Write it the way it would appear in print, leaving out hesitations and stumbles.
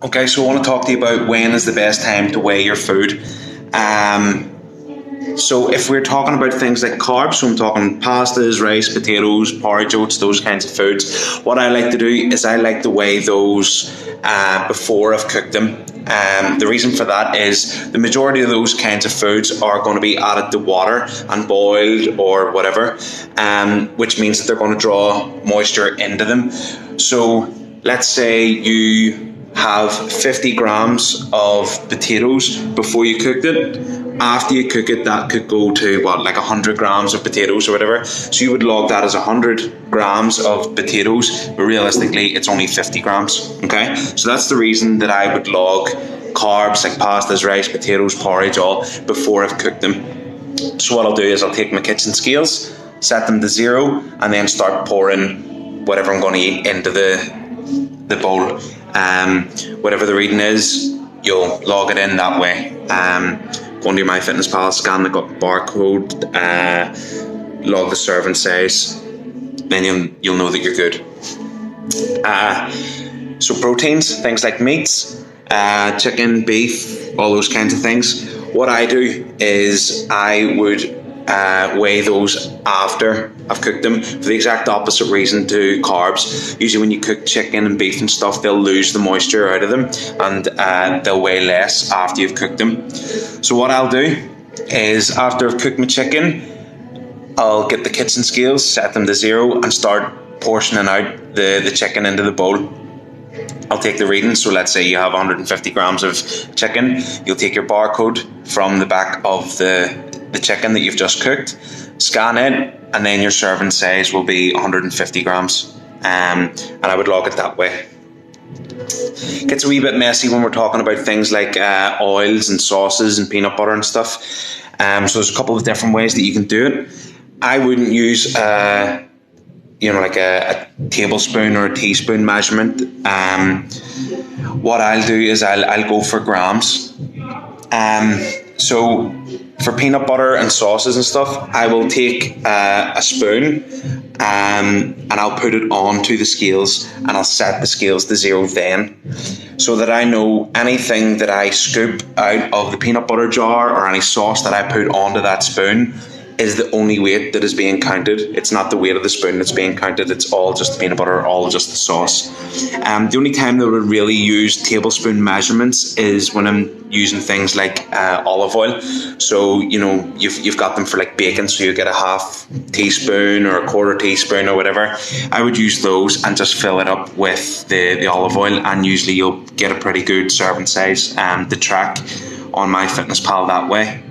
Okay, so I want to talk to you about when is the best time to weigh your food. So if we're talking about things like carbs, so I'm talking pastas, rice, potatoes, porridge, oats, those kinds of foods, what I like to do is I like to weigh those before I've cooked them. The reason for that is the majority of those kinds of foods are going to be added to water and boiled or whatever, which means that they're going to draw moisture into them. So let's say you have 50 grams of potatoes before you cooked it. After you cook it, that could go to like 100 grams of potatoes or whatever. So you would log that as 100 grams of potatoes, but realistically it's only 50 grams. Okay, so that's the reason that I would log carbs like pastas, rice, potatoes, porridge all before I've cooked them. So what I'll do is I'll take my kitchen scales, set them to 0, and then start pouring whatever I'm going to eat into the bowl. Whatever the reading is, you'll log it in that way. Go into your MyFitnessPal, scan the barcode, log the serving size, then you'll know that you're good. So proteins, things like meats, chicken, beef, all those kinds of things. What I do is I would weigh those after I've cooked them, for the exact opposite reason to carbs. Usually when you cook chicken and beef and stuff, they'll lose the moisture out of them, and they'll weigh less after you've cooked them. So what I'll do is, after I've cooked my chicken, I'll get the kitchen scales, set them to 0, and start portioning out the chicken into the bowl. I'll take the reading. So let's say you have 150 grams of chicken. You'll take your barcode from the back of the chicken that you've just cooked, scan it, and then your serving size will be 150 grams. And I would log it that way. It gets a wee bit messy when we're talking about things like oils and sauces and peanut butter and stuff. So there's a couple of different ways that you can do it. I wouldn't use like a tablespoon or a teaspoon measurement. What I'll do is I'll go for grams. So for peanut butter and sauces and stuff, I will take a spoon and I'll put it onto the scales, and I'll set the scales to 0 then, so that I know anything that I scoop out of the peanut butter jar or any sauce that I put onto that spoon is the only weight that is being counted. It's not the weight of the spoon that's being counted. It's all just the peanut butter, all just the sauce. The only time that I would really use tablespoon measurements is when I'm using things like olive oil. So you've got them for like bacon, so you get a half teaspoon or a quarter teaspoon or whatever. I would use those and just fill it up with the olive oil, and usually you'll get a pretty good serving size to track on MyFitnessPal that way.